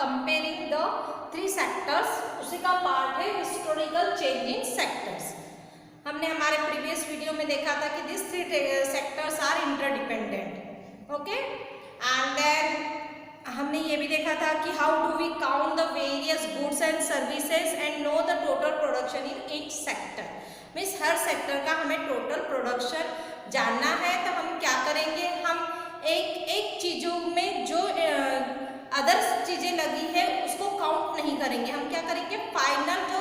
Comparing the three sectors, उसी का part है हिस्टोरिकल चेंज इन सेक्टर्स। हमने हमारे प्रीवियस वीडियो में देखा था कि this three sectors are interdependent, okay. And then हमने ये भी देखा था कि how do we count the various goods and services and know the total production in each sector. Means हर सेक्टर का हमें टोटल प्रोडक्शन जानना है, तो हम क्या करेंगे, हम एक एक चीज़ों में जो अदर चीज़ें लगी है उसको काउंट नहीं करेंगे। हम क्या करेंगे, फाइनल जो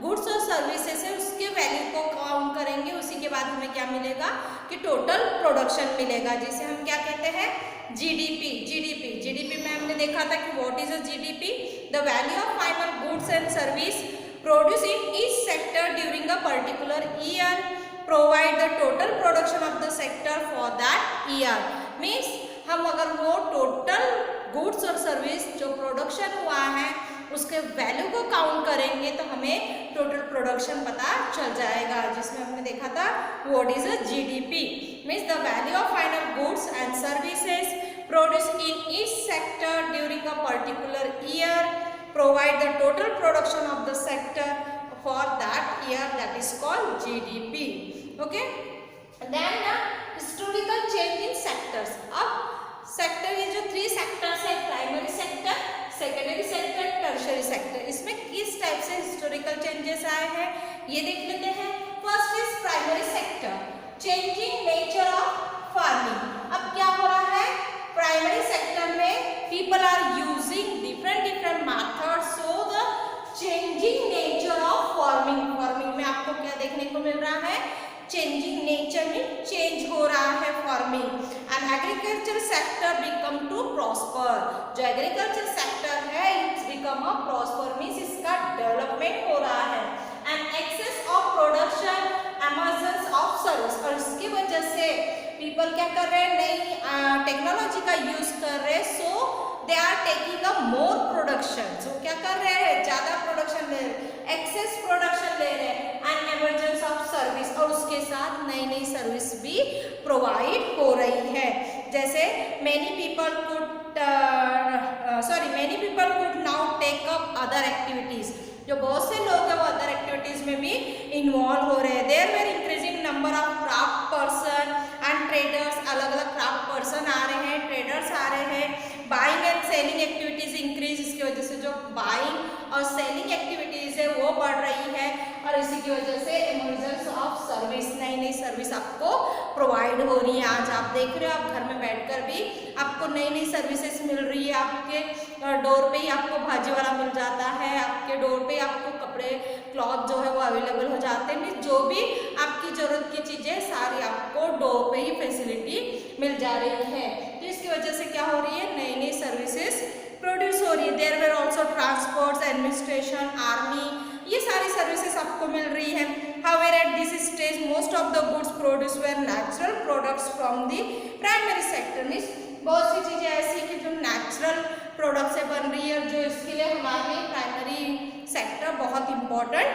गुड्स और सर्विसेज है उसके वैल्यू को काउंट करेंगे। उसी के बाद हमें क्या मिलेगा कि टोटल प्रोडक्शन मिलेगा, जिसे हम क्या कहते हैं, जीडीपी। जीडीपी में हमने देखा था कि what is a GDP, the value of final goods and service produce in each sector during a particular year, provide the total production of the sector for that year. Means हम अगर वो total goods और service जो production हुआ है उसके value को count करेंगे तो हमें टोटल प्रोडक्शन पता चल जाएगा, जिसमें हमने देखा था what is a GDP. Means the value of final goods and services produce in each sector during a particular year, provide the total production of the sector for that year, that is called GDP, okay. Then historical change in sectors. अब sector, ये जो three sectors है, primary sector, secondary sector, tertiary sector, इसमें किस type से historical changes आए हैं ये देख लेते हैं। First is primary sector, changing nature of farming. अब क्या हो रहा है, प्राइमरी सेक्टर में people are using different methods, so the changing nature of farming. Farming में आपको क्या देखने को मिल रहा है, चेंजिंग नेचर में चेंज हो रहा है farming. And agriculture sector become to prosper. जो एग्रीकल्चर सेक्टर है it's become a prosper, means इसका डेवलपमेंट हो रहा है। And excess of production, emergence of service, और इसकी वजह से पीपल क्या कर रहे हैं, नई टेक्नोलॉजी का यूज कर रहे हैं, so they are taking a more production. So क्या कर रहे हैं, ज्यादा प्रोडक्शन ले रहे हैं, एक्सेस प्रोडक्शन ले रहे हैं, एंड एमरजेंस ऑफ सर्विस, और उसके साथ नई नई सर्विस भी प्रोवाइड हो रही है। जैसे many people could now take up other activities. जो बहुत से लोग हैं वो अदर एक्टिविटीज में भी इन्वॉल्व हो रहे हैं। There were increasing number of craft person and traders, अलग अलग क्राफ्ट पर्सन आ रहे हैं, ट्रेडर्स आ रहे हैं। Buying and selling activities increase, इसकी वजह से जो बाइंग और सेलिंग एक्टिविटीज है वो बढ़ रही है, और इसी की वजह से इमरजेंस ऑफ सर्विस, नई नई सर्विस आपको प्रोवाइड हो रही है। आज आप देख रहे हो, आप घर में बैठकर भी आपको नई नई सर्विसेज मिल रही है। आपके डोर पे ही आपको भाजी वाला मिल जाता है, आपके डोर पे आपको कपड़े, क्लॉथ जो है वो अवेलेबल हो जाते हैं। जो भी आपकी जरूरत की चीजें सारी आपको डोर पे ही फैसिलिटी मिल जा रही है। तो इसकी वजह से क्या हो रही है, नई नई सर्विसेज प्रोड्यूस हो रही है। There were also transport, administration, army, ये सारी सर्विसेज आपको मिल रही है। However at this stage most of the goods produce were natural products from the primary sector. Means बहुत सी चीजें ऐसी कि जो नेचुरल प्रोडक्ट से बन रही है, जो इसके लिए हमारे प्राइमरी सेक्टर बहुत इंपॉर्टेंट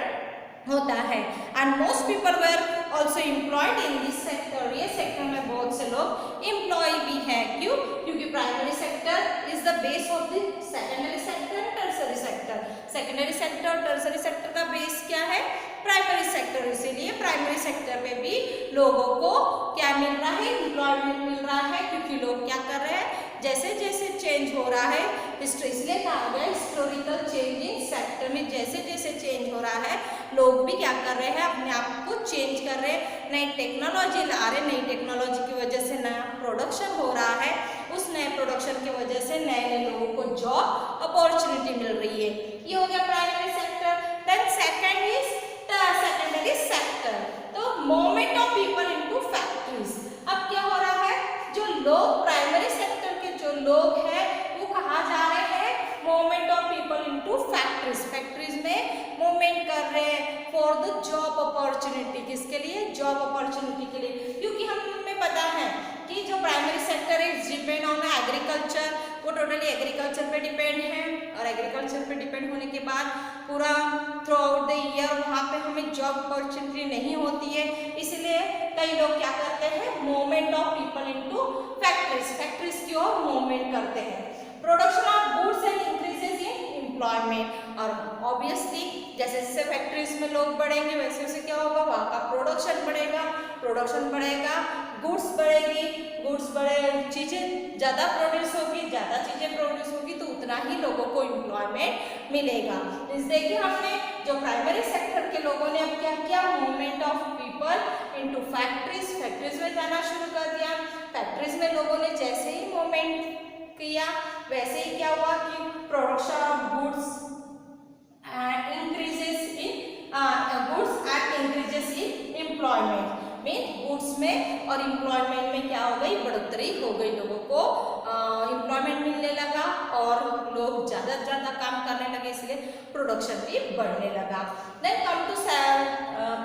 होता है। And most people were also employed in this sector. ये सेक्टर में बहुत से लोग एम्प्लॉय भी हैं। क्यों? क्योंकि primary sector is the base of the secondary sector and tertiary sector. Secondary sector और टर्शियरी सेक्टर का बेस क्या है, प्राइमरी सेक्टर। इसीलिए प्राइमरी सेक्टर पे भी लोगों को क्या मिल रहा है, एम्प्लॉयमेंट मिल रहा है, क्योंकि लोग क्या कर रहे हैं, जैसे जैसे चेंज हो रहा है, इसलिए कहा गया हिस्टोरिकल चेंज इन सेक्टर में। जैसे जैसे चेंज हो रहा है लोग भी क्या कर रहे हैं, अपने आप को चेंज कर रहे हैं, नई टेक्नोलॉजी ला रहे हैं। नई टेक्नोलॉजी की वजह से नया प्रोडक्शन हो रहा है, उस नए प्रोडक्शन की वजह से नए नए लोगों को जॉब अपॉर्चुनिटी मिल रही है। ये हो गया primary sector. Then second is secondary sector, तो movement of people into factories. अब क्या हो रहा है, जो लोग प्राइमरी सेक्टर के जो लोग हैं वो कहाँ जा रहे हैं, movement of people into factories. Factories में मूवमेंट कर रहे हैं फॉर द जॉब अपॉर्चुनिटी। किसके लिए, जॉब अपॉर्चुनिटी के लिए। क्योंकि हमें पता है कि जो प्राइमरी सेक्टर है डिपेंड ऑन एग्रीकल्चर, वो टोटली एग्रीकल्चर पे डिपेंड है, और एग्रीकल्चर पे डिपेंड होने के बाद पूरा थ्रू आउट द ईयर वहाँ पे हमें जॉब अपॉर्चुनिटी नहीं होती है। इसलिए कई लोग क्या करते हैं, movement of people into factories, factories की ओर मूवमेंट करते हैं। Production of goods and increases in employment. और ऑब्वियसली जैसे जैसे फैक्ट्रीज में लोग बढ़ेंगे वैसे वैसे क्या होगा, वहाँ का प्रोडक्शन बढ़ेगा, प्रोडक्शन बढ़ेगा, गुड्स बढ़ेगी, गुड्स बढ़े, चीज़ें ज़्यादा प्रोड्यूस होगी, ज़्यादा चीज़ें प्रोड्यूस होगी तो उतना ही लोगों को एम्प्लॉयमेंट मिलेगा। इस देखिए हमने जो प्राइमरी सेक्टर के लोगों ने अब क्या किया, movement of people into factories, factories में जाना शुरू कर दिया। फैक्ट्रीज में लोगों ने जैसे ही मूवमेंट किया वैसे ही क्या हुआ कि production of goods increases in goods and increases in employment, mean goods में और एम्प्लॉयमेंट में क्या हो गई, बढ़ोतरी हो गई, लोगों को एम्प्लॉयमेंट मिलने लगा और लोग ज़्यादा से ज़्यादा काम करने लगे, इसलिए प्रोडक्शन भी बढ़ने लगा। Then come to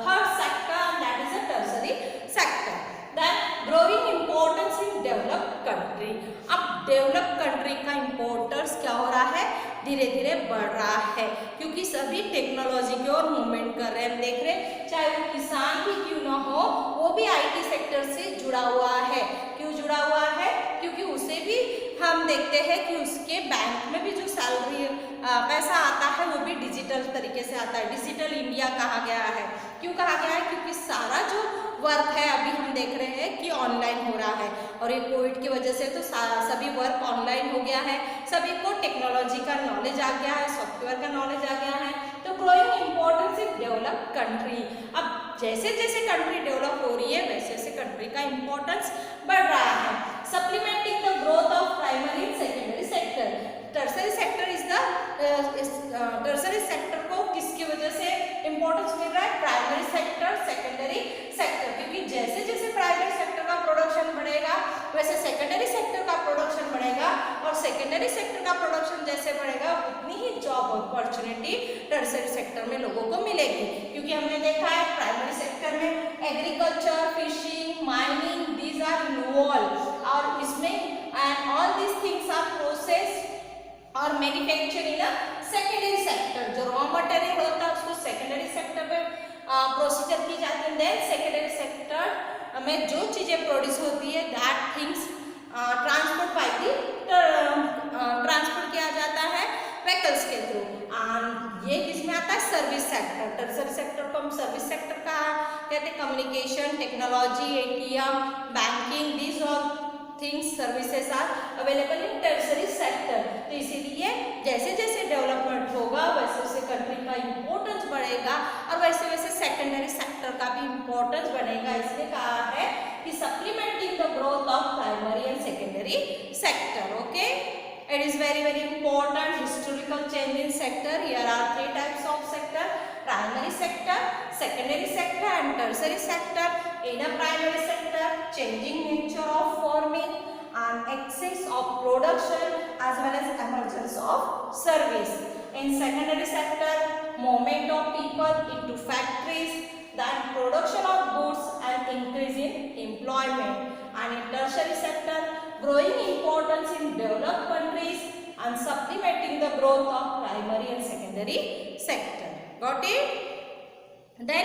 third sector, that is a tertiary sector. Then growing importance in developed country. अब डेवलप्ड कंट्री का इम्पोर्टेंस क्या हो रहा है, धीरे धीरे बढ़ रहा है, क्योंकि सभी टेक्नोलॉजी की ओर मूवमेंट कर रहे हैं। हम देख रहे हैं चाहे वो किसान ही क्यों ना हो, वो भी आईटी सेक्टर से जुड़ा हुआ है। क्यों जुड़ा हुआ है, क्योंकि उसे भी हम देखते हैं कि उसके बैंक में भी जो सैलरी पैसा आता है वो भी डिजिटल तरीके से आता है। डिजिटल इंडिया कहा गया है, क्यों कहा गया है, क्योंकि सारा जो वर्क है अभी हम देख रहे हैं कि ऑनलाइन हो रहा है, और ये कोविड की वजह से तो सभी वर्क ऑनलाइन हो गया है, सभी को टेक्नोलॉजी का नॉलेज आ गया है, सॉफ्टवेयर का नॉलेज आ गया है। तो growing importance in developed country, अब जैसे जैसे कंट्री डेवलप हो रही है वैसे वैसे कंट्री का इम्पोर्टेंस बढ़ रहा है। Supplementing the growth of primary and secondary sector. Tertiary sector is the tertiary sector को किसकी वजह से इम्पोर्टेंस मिल रहा है, प्राइमरी सेक्टर, सेकेंडरी सेक्टर, क्योंकि जैसे जैसे प्राइमरी सेक्टर का प्रोडक्शन बढ़ेगा वैसे सेकेंडरी सेक्टर का प्रोडक्शन बढ़ेगा, और सेकेंडरी सेक्टर का प्रोडक्शन जैसे बढ़ेगा उतनी ही जॉब अपॉर्चुनिटी टर्सरी सेक्टर में लोगों को मिलेगी। क्योंकि हमने देखा है प्राइमरी सेक्टर में agriculture, fishing, mining, these are involve, और इसमें and all these things are process और मैन्युफैक्चर इन सेकेंडरी सेक्टर। जो रॉ मटेरियल होता है उसको सेकेंडरी सेक्टर में प्रोसीजर की जाती है। देन सेकेंडरी सेक्टर में जो चीजें प्रोड्यूस होती है that things transport by the transport किया जाता है व्हीकल्स के थ्रू। ये किसमें आता है, सर्विस सेक्टर। टर्सरी सेक्टर को हम सर्विस सेक्टर का कहते हैं। Communication, technology, ATM, banking, these all things services are available in tertiary sector. तो इसीलिए जैसे जैसे डेवलपमेंट होगा वैसे वैसे कंट्री का इम्पोर्टेंस बढ़ेगा और वैसे वैसे सेकेंडरी सेक्टर का भी इम्पोर्टेंस बढ़ेगा। इसलिए कहा है कि supplementing the growth of primary and secondary sector. Okay, it is very important historical change in sector. Here are three types of sector: primary sector, secondary sector and tertiary sector. In a primary sector, changing nature of farming and excess of production as well as emergence of service. In secondary sector, movement of people into factories, then production of goods and increase in employment. And in tertiary sector, growing importance in developed countries and supplementing the growth of primary and secondary sector. Got it? Then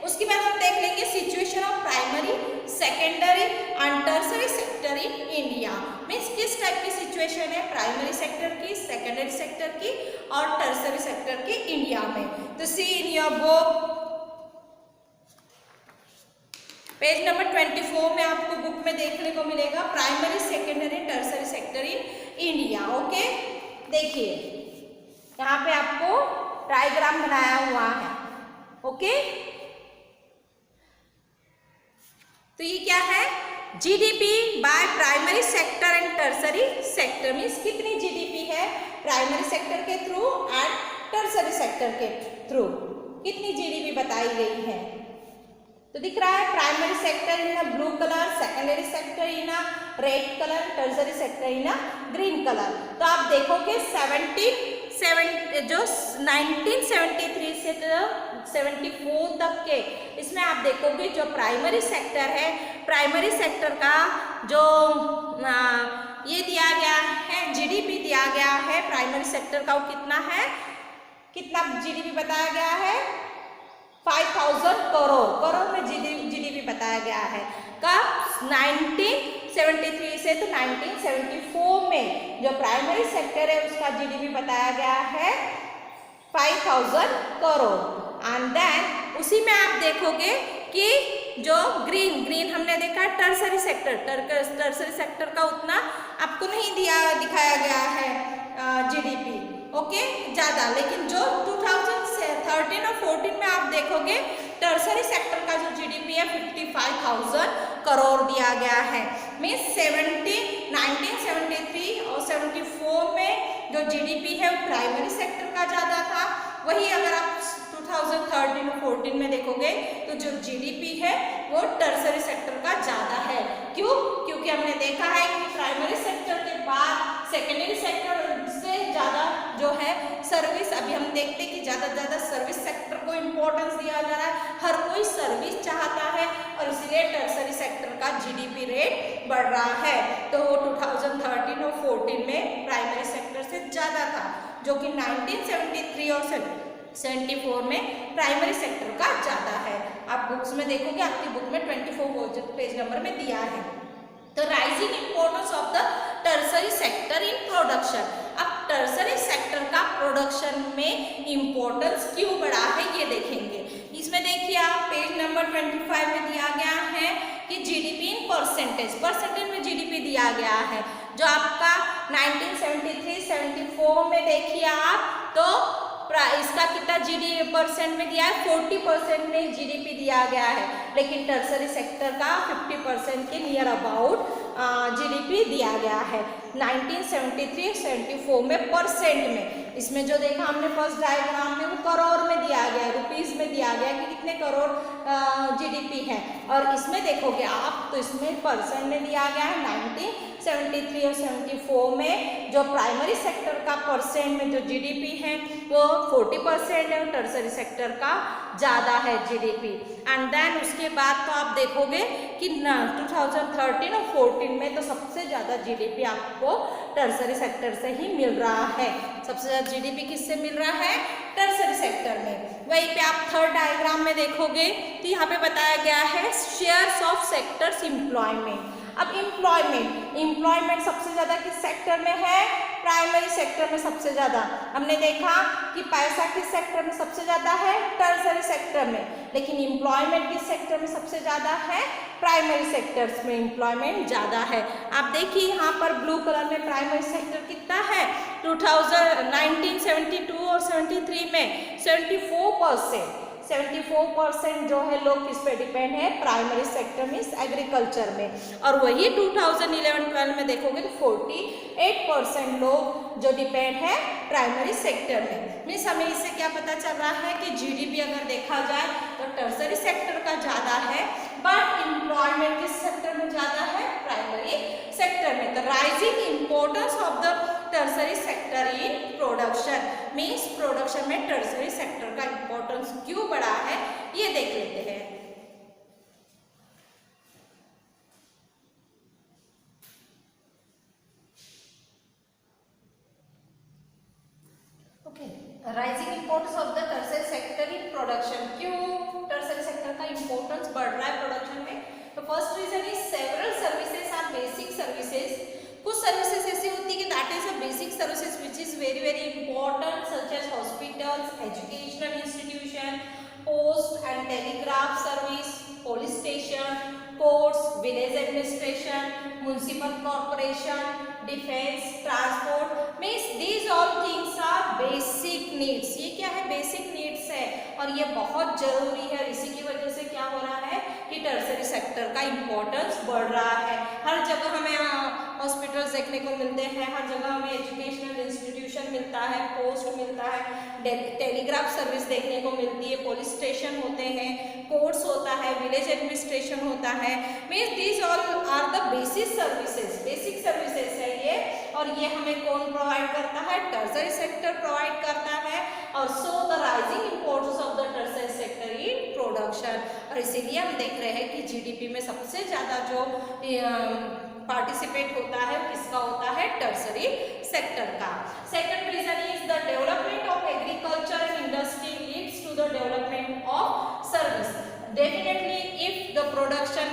उसके बाद हम देख लेंगे situation of primary, secondary and tertiary sector in India. Means किस type की situation है primary sector की, secondary sector की और टर्सरी सेक्टर की इंडिया में। तो see in your book page number 24 में आपको बुक में देखने को मिलेगा primary, secondary, tertiary sector in India. Okay, देखिए यहाँ पे आपको डायग्राम बनाया हुआ है। ओके, तो ये क्या है, GDP by primary sector and tertiary sector. Means कितनी जीडीपी है प्राइमरी सेक्टर के थ्रू एंड टर्सरी सेक्टर के थ्रू, कितनी जीडीपी बताई गई है। तो दिख रहा है primary sector in blue colour, secondary sector in red colour, tertiary sector in green colour. तो आप देखोगे 1973 से 74 तक के इसमें आप देखोगे जो प्राइमरी सेक्टर है, प्राइमरी सेक्टर का जो ये दिया गया है, जीडीपी दिया गया है प्राइमरी सेक्टर का, वो कितना है, कितना जीडीपी बताया गया है, 5000 करोड़। करोड़ में जीडीपी बताया गया है। कब, 1974 1973 से तो 1974 में जो प्राइमरी सेक्टर है उसका जीडीपी बताया गया है 5000 करोड़। एंड देन उसी में आप देखोगे कि जो ग्रीन हमने देखा टर्सरी सेक्टर का उतना आपको नहीं दिखाया गया है जीडीपी, ओके, ज़्यादा। लेकिन जो 2013 और 14 में आप देखोगे टर्सरी सेक्टर का जो जीडीपी है 55,000 करोड़ दिया गया है। मीन्स 1973 और 74 में जो जीडीपी है वो प्राइमरी सेक्टर का ज़्यादा था। वही अगर आप 2013 और 14 में देखोगे तो जो जीडीपी है वो टर्सरी सेक्टर का ज़्यादा है। क्यों? क्योंकि हमने देखा है कि प्राइमरी सेक्टर के बाद सेकेंडरी सेक्टर से ज़्यादा जो है सर्विस, अभी हम देखते हैं कि ज़्यादा से ज़्यादा सर्विस सेक्टर को इम्पोर्टेंस दिया जा रहा है। हर कोई सर्विस चाहता है और इसलिए टर्सरी सेक्टर का जीडीपी रेट बढ़ रहा है। तो वो 2013 और 14 में प्राइमरी सेक्टर से ज़्यादा था, जो कि 1973 और 74 में प्राइमरी सेक्टर का ज़्यादा है। आप बुक्स में देखोगे, आपकी बुक में 24 पेज नंबर में दिया है। तो rising importance of the tertiary sector in production. अब टर्सरी सेक्टर का प्रोडक्शन में इम्पोर्टेंस क्यों बढ़ा है ये देखेंगे। इसमें देखिए आप पेज नंबर 25 में दिया गया है कि जीडीपी इन परसेंटेज में जीडीपी दिया गया है। जो आपका 1973-74 में देखिए आप तो इसका कितना परसेंट में दिया है, 40% में जीडीपी दिया गया है। लेकिन टर्सरी सेक्टर का 50% के नियर अबाउट जीडीपी दिया गया है 1973-74 में परसेंट में। इसमें जो देखा हमने फर्स्ट डायग्राम में वो करोड़ में दिया गया है, रुपीस में दिया गया कि कितने करोड़ जीडीपी है। और इसमें देखोगे आप तो इसमें परसेंट में दिया गया है 1973 और 74 में जो प्राइमरी सेक्टर का परसेंट में जो जीडीपी है वो 40% है और टर्सरी सेक्टर का ज़्यादा है जीडीपी। एंड देन उसके बाद तो आप देखोगे कि 2013 और 14 में तो सबसे ज़्यादा जीडीपी आपको टर्सरी सेक्टर से ही मिल रहा है। सबसे ज़्यादा जीडीपी किससे मिल रहा है? टर्सरी सेक्टर में। वहीं पे आप थर्ड डायग्राम में देखोगे तो यहाँ पे बताया गया है शेयर्स ऑफ सेक्टर्स एम्प्लॉयमेंट। अब एम्प्लॉयमेंट सबसे ज़्यादा किस सेक्टर में है? प्राइमरी सेक्टर में सबसे ज़्यादा। हमने देखा कि पैसा किस सेक्टर में सबसे ज़्यादा है? टर्सरी सेक्टर में। लेकिन एम्प्लॉयमेंट किस सेक्टर में सबसे ज़्यादा है? प्राइमरी सेक्टर्स में एम्प्लॉयमेंट ज़्यादा है। आप देखिए यहाँ पर ब्लू कलर में प्राइमरी सेक्टर कितना है 1972 और 73 में 74% जो है लोग किस पे डिपेंड है? प्राइमरी सेक्टर में, एग्रीकल्चर में। और वही 2011-12 में देखोगे तो 48% लोग जो डिपेंड है प्राइमरी सेक्टर में। मीन्स हमें इससे क्या पता चल रहा है कि जीडीपी अगर देखा जाए तो टर्सरी सेक्टर का ज़्यादा है, बट एम्प्लॉयमेंट किस सेक्टर में ज़्यादा है? प्राइमरी सेक्टर में। तो rising importance of the tertiary sector in production, means production में टर्सरी सेक्टर का इम्पोर्टेंस क्यों बढ़ा है ये देख लेते हैं। Rising importance of the tertiary sector in production. क्यों टर्सरी सेक्टर का इम्पोर्टेंस बढ़ रहा है प्रोडक्शन में? तो first reason is several services are basic services. कुछ सर्विसेज ऐसी होती है कि that is a basic services which is very very important, such as hospitals, educational institution, post and telegraph service, police station, courts, village administration, municipal corporation, defence, transport. Means these all things are basic needs. ये क्या है? Basic needs है और ये बहुत जरूरी है। इसी की वजह से क्या हो रहा है कि टर्सरी सेक्टर का इम्पोर्टेंस बढ़ रहा है। हर जगह हमें हॉस्पिटल्स देखने को मिलते हैं, हर जगह हमें एजुकेशनल इंस्टीट्यूशन मिलता है, पोस्ट मिलता है, टेलीग्राफ सर्विस देखने को मिलती है, पुलिस स्टेशन होते हैं, कोर्ट्स होता है, विलेज एडमिनिस्ट्रेशन होता है। Means these all are the basic services है ये। और ये हमें कौन प्रोवाइड करता है? टर्सरी सेक्टर प्रोवाइड करता है। और so the rising importance of the tertiary sector in production. और इसीलिए हम देख रहे हैं कि जीडीपी में सबसे ज़्यादा जो पार्टिसिपेट होता है किसका होता है? टर्सरी सेक्टर का। Second reason is the development of agriculture and industry leads to the development of service. Definitely if the production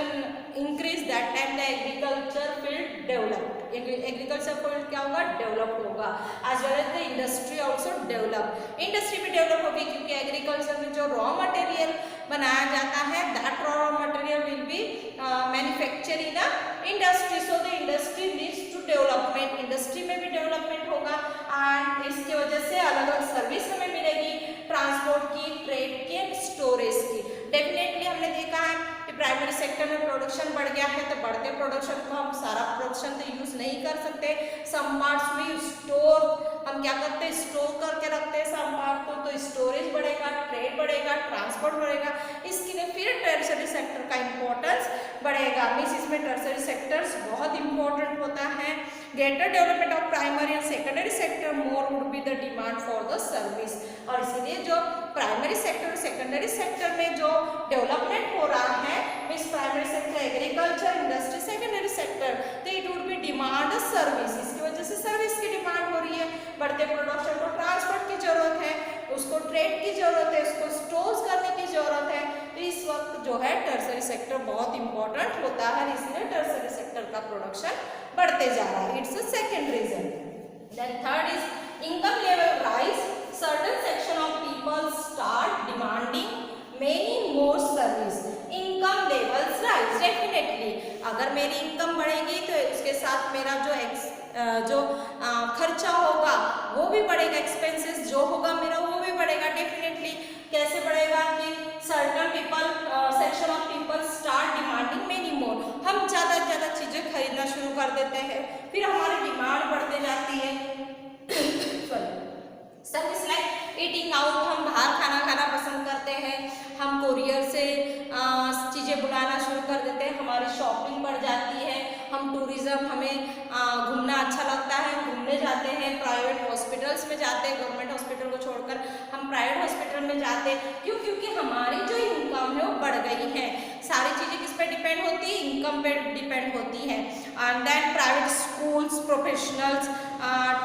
increase that time the agriculture field develop, agriculture field क्या होगा, develop होगा, as well as the industry also develop, industry भी develop होगी क्योंकि agriculture में जो raw material बनाया जाता है that raw material will be manufacture in industry, so the industry needs to development, industry में भी डेवलपमेंट होगा एंड इसकी वजह से अलग अलग सर्विस हमें मिलेगी, ट्रांसपोर्ट की, ट्रेड की, स्टोरेज की। डेफिनेटली हमने देखा है कि प्राइमरी सेक्टर में प्रोडक्शन बढ़ गया है, तो बढ़ते प्रोडक्शन को हम सारा प्रोडक्शन तो यूज नहीं कर सकते, सम पार्ट्स भी स्टोर हम क्या करते हैं, स्टोर करके रखते हैं सम पार्ट को, तो स्टोरेज बढ़ेगा, ट्रेड बढ़ेगा, ट्रांसपोर्ट बढ़ेगा, इसके लिए फिर टर्सरी सेक्टर का इंपॉर्टेंस बढ़ेगा। मीन्स इसमें टर्सरी सेक्टर्स बहुत इंपॉर्टेंट होता है। Greater development of primary and secondary sector more would be the demand for the service, और इसीलिए जो प्राइमरी सेक्टर और सेकेंडरी सेक्टर में जो डेवलपमेंट हो रहा है, means primary sector agriculture, industry, secondary sector, तो it would be demand service, इसकी वजह से सर्विस की डिमांड हो रही है, बढ़ते प्रोडक्शन को ट्रांसपोर्ट की जरूरत है, उसको ट्रेड की जरूरत है, उसको स्टोर करने की जरूरत है, तो इस वक्त जो है टर्सरी सेक्टर बहुत इंपॉर्टेंट होता है, इसलिए टर्सरी सेक्टर का प्रोडक्शन बढ़ते जा रहा है, it's a second reason. Then third is income level rise, certain section of people start demanding many more service, income levels rise, definitely अगर मेरी इनकम बढ़ेगी तो उसके साथ मेरा जो खर्चा होगा वो भी बढ़ेगा, एक्सपेंसेस जो होगा मेरा वो भी बढ़ेगा, डेफिनेटली कैसे बढ़ेगा कि certain people section of people start demanding many मोर, हम ज़्यादा से ज़्यादा चीज़ें खरीदना शुरू कर देते हैं, फिर हमारी डिमांड बढ़ते जाती है। सर्विस लाइक ईटिंग आउट, हम बाहर खाना पसंद करते हैं, हम कोरियर से चीज़ें बुलाना शुरू कर देते हैं, हमारी शॉपिंग बढ़ जाती है, हम टूरिज़्म, हमें घूमना अच्छा लगता है, घूमने जाते हैं, प्राइवेट हॉस्पिटल्स में जाते हैं, गवर्नमेंट हॉस्पिटल को छोड़कर हम प्राइवेट हॉस्पिटल में जाते हैं, क्यों, क्योंकि हमारी जो इनकम है वो बढ़ गई है। सारी चीज़ें किस पे डिपेंड होती है, इनकम पे डिपेंड होती है। And then private schools, professionals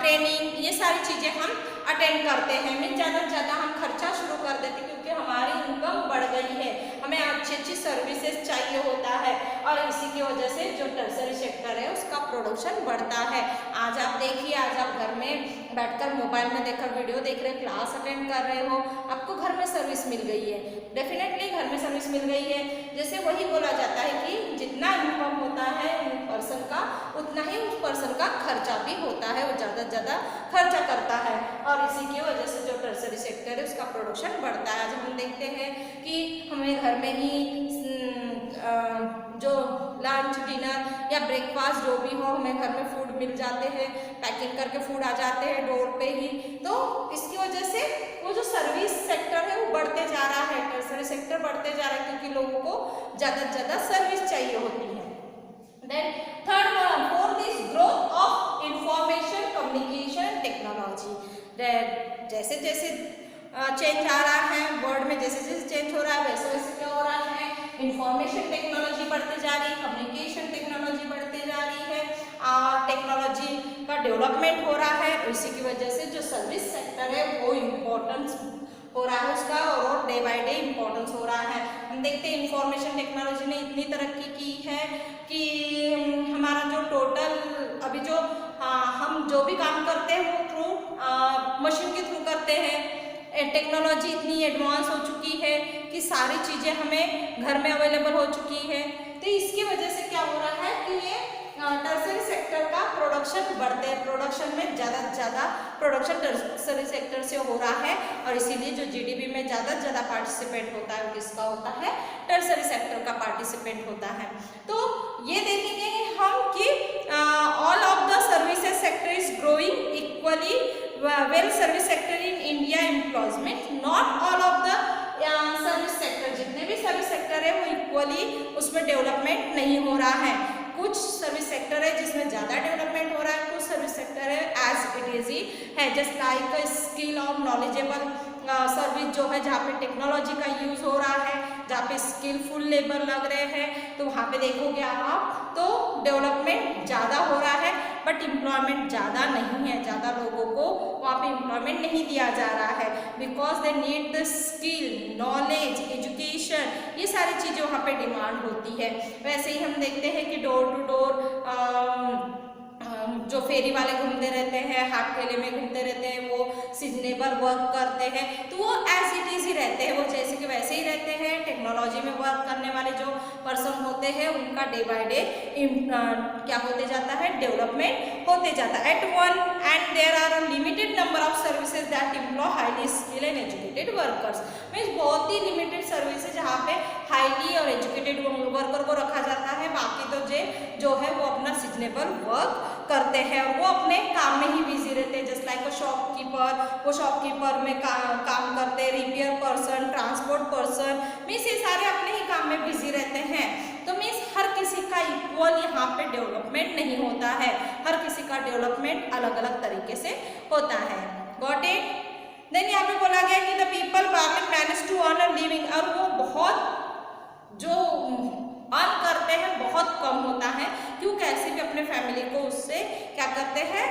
training, ये सारी चीज़ें हम अटेंड करते हैं, में ज़्यादा से ज़्यादा हम खर्चा शुरू कर देते हैं क्योंकि हमारी इनकम बढ़ गई है, हमें अच्छी सर्विसेज चाहिए होता है, और इसी की वजह से जो टर्सरी सेक्टर है उसका प्रोडक्शन बढ़ता है। आज आप देखिए, आज आप घर में बैठकर मोबाइल में देखकर वीडियो देख रहे, क्लास अटेंड कर रहे हो, आपको घर में सर्विस मिल गई है, डेफिनेटली घर में सर्विस मिल गई है। जैसे वही बोला जाता है कि जितना इनकम होता है पर्सन का, उतना ही उस पर्सन का खर्चा भी होता है, वो ज़्यादा से ज़्यादा खर्चा करता है, और इसी की वजह से जो टर्सरी सेक्टर है उसका प्रोडक्शन बढ़ता है। आज हम देखते हैं कि हमें घर में ही जो लंच, डिनर या ब्रेकफास्ट जो भी हो, हमें घर में फूड मिल जाते हैं, पैकिंग करके फूड आ जाते हैं डोर पे ही, तो इसकी वजह से वो जो सर्विस सेक्टर है वो बढ़ते जा रहा है, टर्सरी सेक्टर बढ़ते जा रहा है क्योंकि लोगों को ज़्यादा से ज़्यादा सर्विस चाहिए होती है। Then third one, fourth is growth of information communication technology. जैसे जैसे चेंज आ रहा है वर्ल्ड में, जैसे जैसे चेंज हो रहा है वैसे वैसे क्या हो रहा है, इंफॉर्मेशन टेक्नोलॉजी बढ़ते जा रही है, कम्युनिकेशन टेक्नोलॉजी बढ़ते जा रही है, टेक्नोलॉजी का डेवलपमेंट हो रहा है, इसी की वजह से जो सर्विस सेक्टर है वो इम्पोर्टेंस हो रहा है उसका, और डे बाय डे इम्पोर्टेंस हो रहा है। हम देखते हैं इंफॉर्मेशन टेक्नोलॉजी ने इतनी तरक्की की है कि हमारा जो टोटल अभी जो हम जो भी काम करते हैं वो थ्रू मशीन के थ्रू करते हैं। टेक्नोलॉजी इतनी एडवांस हो चुकी है कि सारी चीज़ें हमें घर में अवेलेबल हो चुकी है, तो इसकी वजह से क्या हो रहा है कि ये टर्सरी सेक्टर का प्रोडक्शन बढ़ते हैं, प्रोडक्शन में ज़्यादा से ज़्यादा प्रोडक्शन टर्सरी सेक्टर से हो रहा है, और इसीलिए जो जीडीपी में ज़्यादा से ज़्यादा पार्टिसिपेट होता है वो किसका होता है, टर्सरी सेक्टर का पार्टिसिपेट होता है। तो ये देखेंगे हम कि all of the services sector is growing equally well, service sector in India employment, not all of the service sector, जितने भी सर्विस सेक्टर है वो इक्वली उसमें डेवलपमेंट नहीं हो रहा है। कुछ सर्विस सेक्टर है जिसमें ज़्यादा डेवलपमेंट हो रहा है, कुछ सर्विस सेक्टर है एज इट इज ही है, जस्ट लाइक स्किल और नॉलेजेबल सर्विस जो है जहाँ पे टेक्नोलॉजी का यूज़ हो रहा है, जहाँ पे स्किलफुल लेबर लग रहे हैं तो वहाँ पे देखोगे आप तो डेवलपमेंट ज़्यादा हो रहा है, बट एम्प्लॉयमेंट ज़्यादा नहीं है, ज़्यादा लोगों को वहाँ पे एम्प्लॉयमेंट नहीं दिया जा रहा है, because they need the skill, knowledge, education, ये सारी चीज़ें वहाँ पे डिमांड होती है। वैसे ही हम देखते हैं कि डोर टू डोर जो फेरी वाले घूमते रहते हैं, हाथ ठेले में घूमते रहते हैं, वो सीजनेबल वर्क करते हैं, तो वो एज इट इज ही रहते हैं, वो जैसे कि वैसे ही रहते हैं। टेक्नोलॉजी में वर्क करने वाले जो पर्सन होते हैं उनका डे बाय डे क्या होते जाता है, डेवलपमेंट होते जाता है। At one end there are a limited number of services that employ highly skill and educated workers. Means बहुत ही लिमिटेड सर्विसेज जहाँ पे हाईली और एजुकेटेड वर्कर को रखा जाता है, बाकी तो जो है वो अपना सीजनेबल वर्क करते हैं और वो अपने काम में ही बिजी रहते हैं। जस्ट लाइक शॉपकीपर, वो शॉपकीपर में काम करते हैं, repair person, transport person, means ये सारे अपने ही काम में बिजी रहते हैं। तो मीन्स हर किसी का इक्वल यहाँ पे डेवलपमेंट नहीं होता है, हर किसी का डेवलपमेंट अलग अलग तरीके से होता है। Got it? देन यहाँ पे बोला गया कि the people manage to earn a living, और वो बहुत जो अर्न करते हैं बहुत कम होता है, क्यों कैसे भी अपने फैमिली को उससे क्या करते हैं,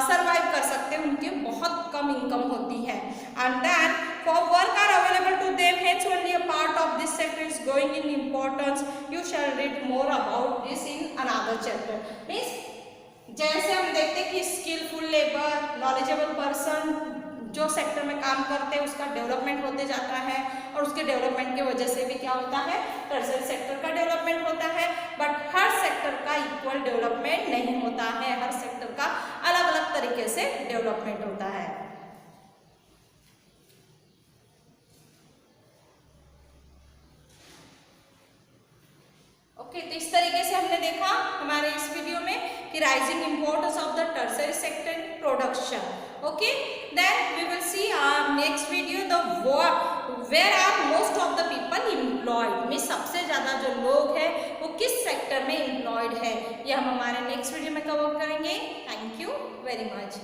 सरवाइव कर सकते हैं, उनकी बहुत कम इनकम होती है। And then for work are available to them, hence only a part of this sector is growing in importance. You shall read more about this in another chapter. Means जैसे हम देखते हैं कि स्किलफुल लेबर, नॉलेजेबल पर्सन जो sector में काम करते हैं उसका डेवलपमेंट होते जाता है, और उसके डेवलपमेंट की वजह से भी क्या होता है, टर्सरी सेक्टर का डेवलपमेंट होता है। बट हर सेक्टर का इक्वल डेवलपमेंट नहीं होता है, हर सेक्टर का अलग अलग तरीके से डेवलपमेंट होता है। ओके, तो इस तरीके से हमने देखा हमारे इस वीडियो में कि rising importance of the tertiary sector in production. Okay, then we will see our next video the where are most of the people employed, में सबसे ज़्यादा जो लोग हैं वो किस सेक्टर में एम्प्लॉयड है, ये हम हमारे नेक्स्ट वीडियो में कवर करेंगे। Thank you very much.